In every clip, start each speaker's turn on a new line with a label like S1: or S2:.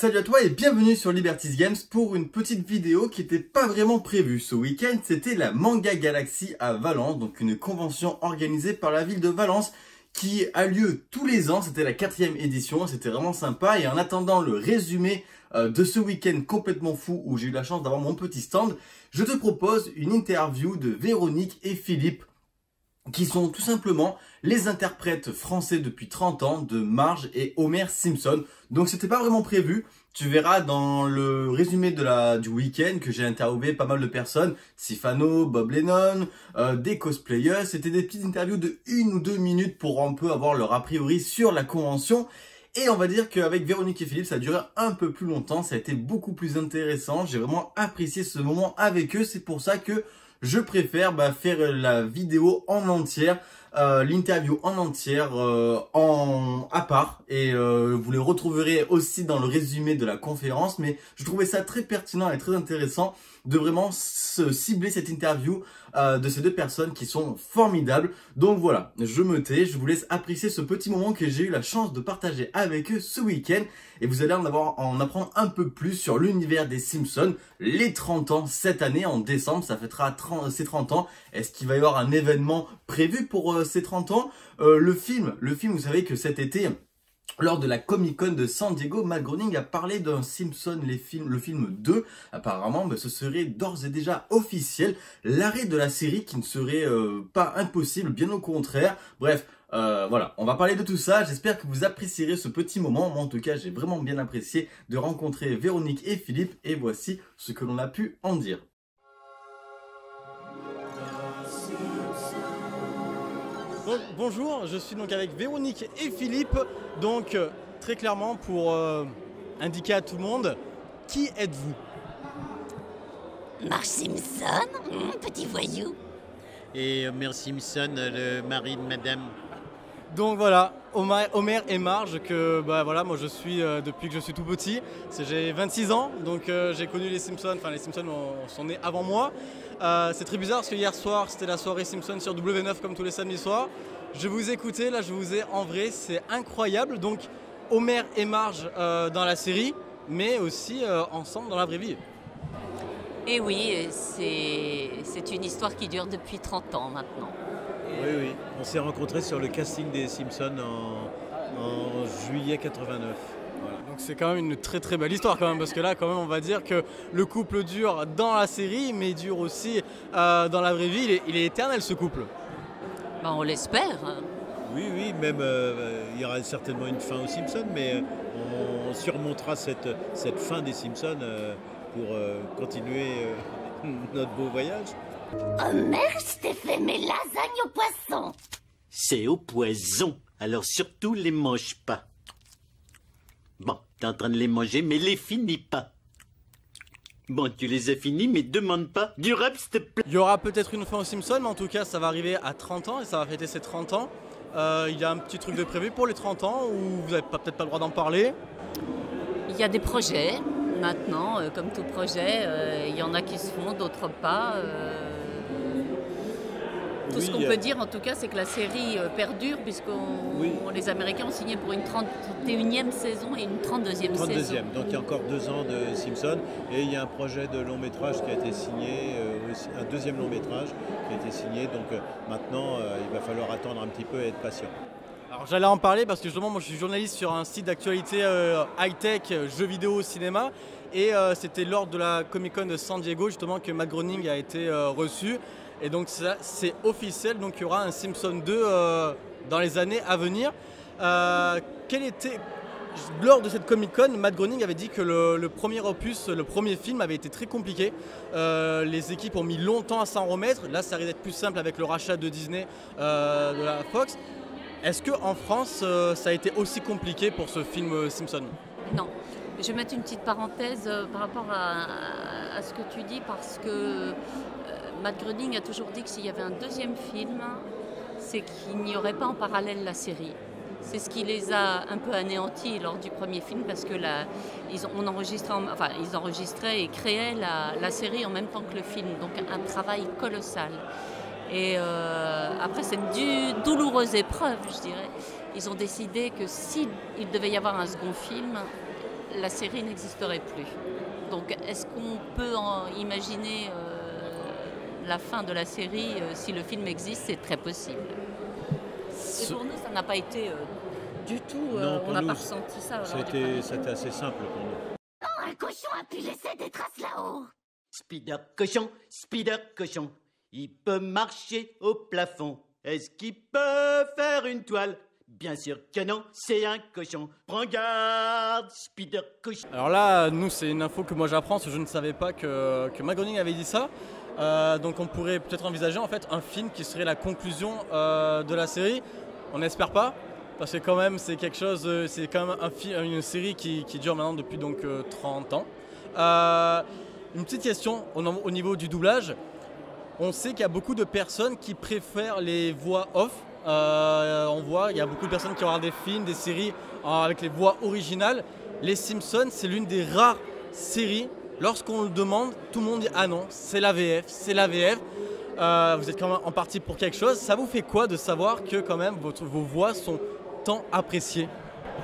S1: Salut à toi et bienvenue sur Liberty's Games pour une petite vidéo qui n'était pas vraiment prévue. Ce week-end, c'était la Manga Galaxy à Valence, donc une convention organisée par la ville de Valence qui a lieu tous les ans. C'était la 4e édition, c'était vraiment sympa. Et en attendant le résumé de ce week-end complètement fou où j'ai eu la chance d'avoir mon petit stand, je te propose une interview de Véronique et Philippe, qui sont tout simplement les interprètes français depuis 30 ans de Marge et Homer Simpson. Donc c'était pas vraiment prévu. Tu verras dans le résumé du week-end que j'ai interviewé pas mal de personnes. Sifano, Bob Lennon, des cosplayers. C'était des petites interviews de 1 ou 2 minutes pour un peu avoir leur a priori sur la convention. Et on va dire qu'avec Véronique et Philippe, ça a duré un peu plus longtemps. Ça a été beaucoup plus intéressant. J'ai vraiment apprécié ce moment avec eux. C'est pour ça que je préfère faire la vidéo en entière, l'interview en entière à part. Et vous les retrouverez aussi dans le résumé de la conférence. Mais je trouvais ça très pertinent et très intéressant de vraiment cibler cette interview de ces deux personnes qui sont formidables. Donc voilà, je me tais, je vous laisse apprécier ce petit moment que j'ai eu la chance de partager avec eux ce week-end. Et vous allez en apprendre un peu plus sur l'univers des Simpsons, les 30 ans cette année en décembre, ça fêtera ses 30 ans. Est-ce qu'il va y avoir un événement prévu pour ces 30 ans? Le film, vous savez que cet été, lors de la Comic Con de San Diego, Matt Groening a parlé d'un Simpson, le film 2. Apparemment, ce serait d'ores et déjà officiel. L'arrêt de la série qui ne serait pas impossible, bien au contraire. Bref, voilà, on va parler de tout ça. J'espère que vous apprécierez ce petit moment. Moi, en tout cas, j'ai vraiment bien apprécié de rencontrer Véronique et Philippe. Et voici ce que l'on a pu en dire. Donc, bonjour, je suis donc avec Véronique et Philippe. Donc, très clairement, pour indiquer à tout le monde, qui êtes-vous?
S2: Marge Simpson, petit voyou.
S3: Et Homer Simpson, le mari de madame.
S1: Donc voilà, Homer et Marge, que voilà, moi je suis depuis que je suis tout petit. J'ai 26 ans, donc j'ai connu les Simpsons, enfin les Simpsons sont nés avant moi. C'est très bizarre parce que hier soir c'était la soirée Simpson sur W9 comme tous les samedis soirs. Je vous écoutais, là je vous ai en vrai, c'est incroyable. Donc Homer et Marge dans la série, mais aussi ensemble dans la vraie vie.
S2: Et oui, c'est une histoire qui dure depuis 30 ans maintenant.
S3: Oui, on s'est rencontrés sur le casting des Simpsons en juillet 89. Voilà.
S1: Donc c'est quand même une très très belle histoire quand même, parce que là quand même on va dire que le couple dure dans la série, mais il dure aussi dans la vraie vie. Il est éternel ce couple.
S2: On l'espère.
S3: Oui, même il y aura certainement une fin aux Simpsons, mais on surmontera cette fin des Simpsons pour continuer notre beau voyage.
S2: Homer, je t'ai fait mes lasagnes au poisson.
S4: C'est au poison, alors surtout les mange pas. Bon, t'es en train de les manger, mais les finis pas. Bon, tu les as finis, mais demande pas. Du rap, s'il te plaît.
S1: Il y aura peut-être une fin aux Simpsons, mais en tout cas ça va arriver à 30 ans et ça va fêter ses 30 ans. Il y a un petit truc de prévu pour les 30 ans où vous n'avez peut-être pas le droit d'en parler.
S2: Il y a des projets maintenant, comme tout projet, il y en a qui se font, d'autres pas. Tout ce qu'on peut dire en tout cas, c'est que la série perdure, les Américains ont signé pour une 31e saison et une 32e saison.
S3: Donc il y a encore 2 ans de Simpsons et il y a un projet de long métrage qui a été signé, un deuxième long métrage qui a été signé. Donc maintenant, il va falloir attendre un petit peu et être patient.
S1: Alors j'allais en parler parce que justement moi je suis journaliste sur un site d'actualité high-tech, jeux vidéo, cinéma. Et c'était lors de la Comic Con de San Diego justement que Matt Groening a été reçu. Et donc ça c'est officiel, donc il y aura un Simpson 2 dans les années à venir. Lors de cette Comic Con, Matt Groening avait dit que le premier opus, le premier film avait été très compliqué. Les équipes ont mis longtemps à s'en remettre. Là ça risque d'être plus simple avec le rachat de Disney, de la Fox. Est-ce qu'en France ça a été aussi compliqué pour ce film Simpson?
S2: Non. Je vais mettre une petite parenthèse par rapport à ce que tu dis, parce que Matt Groening a toujours dit que s'il y avait un deuxième film, c'est qu'il n'y aurait pas en parallèle la série. C'est ce qui les a un peu anéantis lors du premier film, parce que ils enregistraient et créaient la série en même temps que le film, donc un travail colossal. Et après cette douloureuse épreuve, je dirais, ils ont décidé que s'il devait y avoir un second film, la série n'existerait plus. Donc est-ce qu'on peut imaginer la fin de la série si le film existe? C'est très possible. Et pour nous, ça n'a pas été du tout,
S3: Non,
S2: on
S3: pour
S2: n'a
S3: nous,
S2: pas ressenti ça. lors du
S3: C'était
S2: premier
S3: c'était assez simple pour nous.
S5: Un cochon a pu laisser des traces là-haut.
S4: Spider cochon, il peut marcher au plafond. Est-ce qu'il peut faire une toile? Bien sûr que non, c'est un cochon. Prends garde, Spider cochon.
S6: Alors là, nous, c'est une info que moi j'apprends, parce que je ne savais pas que Matt Groening avait dit ça. Donc on pourrait peut-être envisager en fait un film qui serait la conclusion de la série. On n'espère pas, parce que quand même c'est quelque chose, c'est quand même une série qui dure maintenant depuis donc 30 ans. Une petite question au niveau du doublage. On sait qu'il y a beaucoup de personnes qui préfèrent les voix off. On voit, il y a beaucoup de personnes qui regardent des films, des séries avec les voix originales. Les Simpsons, c'est l'une des rares séries. Lorsqu'on le demande, tout le monde dit ah non, c'est la VF, c'est la VF. Vous êtes quand même en partie pour quelque chose. Ça vous fait quoi de savoir que quand même vos voix sont tant appréciées?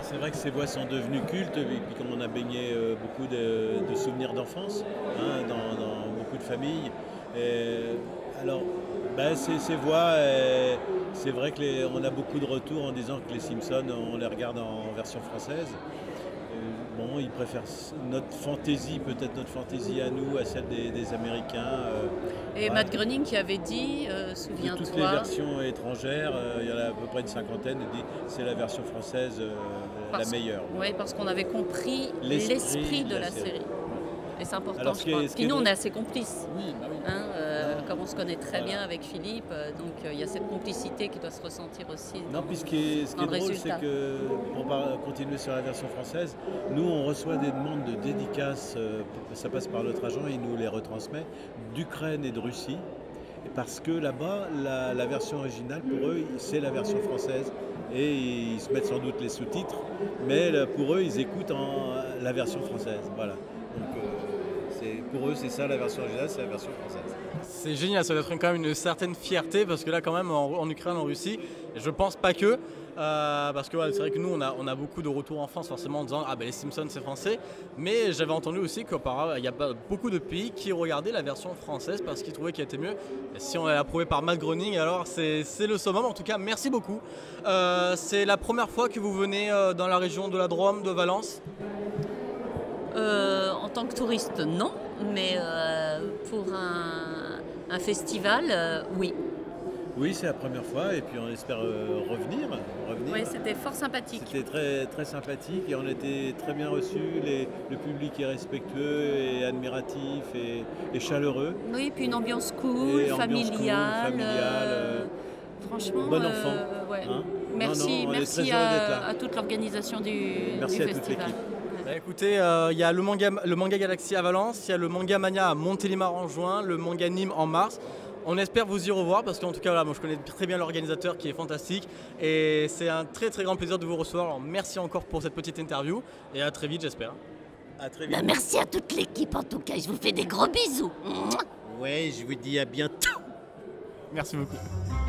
S3: C'est vrai que ces voix sont devenues cultes, et puis comme on a baigné beaucoup de souvenirs d'enfance dans beaucoup de familles. Alors, ces voix, c'est vrai qu'on a beaucoup de retours en disant que les Simpsons, on les regarde en version française. Bon, ils préfèrent notre fantaisie, peut-être notre fantaisie à nous, à celle des Américains.
S2: Et
S3: Ouais.
S2: Matt Groening qui avait dit,
S3: De
S2: souviens-toi.
S3: toutes les versions étrangères, il y en a à peu près une cinquantaine, il dit c'est la version française la meilleure.
S2: Oui, parce qu'on avait compris
S3: L'esprit
S2: l'esprit de
S3: de la
S2: la série. Et c'est important,
S3: Alors,
S2: je crois. Puis nous, on
S3: drôle-
S2: est assez complices.
S6: Oui, bah oui.
S2: Comme on se connaît très
S3: Voilà.
S2: bien avec Philippe, donc il y a cette complicité qui doit se ressentir aussi.
S3: Non, puis ce qui est
S2: dans le
S3: drôle,
S2: résultat.
S3: c'est que, on va continuer sur la version française, nous on reçoit des demandes de dédicaces, ça passe par notre agent et il nous les retransmet, d'Ukraine et de Russie, parce que là-bas, la version originale, pour eux, c'est la version française, et ils se mettent sans doute les sous-titres, mais pour eux, ils écoutent la version française, voilà. Donc pour eux, c'est ça la version originale, c'est la version française.
S6: C'est génial, ça doit être quand même une certaine fierté, parce que là quand même en Ukraine, en Russie, je pense pas que, parce que ouais, c'est vrai que nous on a beaucoup de retours en France forcément en disant ah ben les Simpsons c'est français, mais j'avais entendu aussi qu'auparavant il y a beaucoup de pays qui regardaient la version française parce qu'ils trouvaient qu'elle était mieux. Et si on est approuvé par Matt Groening, alors c'est le summum. En tout cas, merci beaucoup. C'est la première fois que vous venez dans la région de la Drôme, de Valence?
S2: En tant que touriste, non, mais pour un festival, oui.
S3: Oui, c'est la première fois, et puis on espère revenir.
S2: Oui, c'était fort sympathique.
S3: C'était très, très sympathique et on était très bien reçus. Le public est respectueux et admiratif et chaleureux.
S2: Oui, puis une ambiance cool,
S3: Et ambiance cool,
S2: familiale. Franchement,
S3: bon enfant,
S2: ouais.
S3: hein.
S2: Merci,
S3: Non, on est
S2: merci
S3: très heureux d'être là.
S2: à toute l'organisation du
S3: Merci à toute
S2: festival.
S3: l'équipe.
S6: Bah, écoutez, il y a le manga Galaxy à Valence, il y a le Manga Mania à Montélimar en juin, le Manga Nîmes en mars. On espère vous y revoir parce qu'en tout cas, voilà, moi je connais très bien l'organisateur qui est fantastique et c'est un très très grand plaisir de vous recevoir. Alors merci encore pour cette petite interview et à très vite j'espère.
S3: À très vite.
S5: Merci à toute l'équipe en tout cas, je vous fais des gros bisous.
S4: Ouais, je vous dis à bientôt.
S6: Merci beaucoup.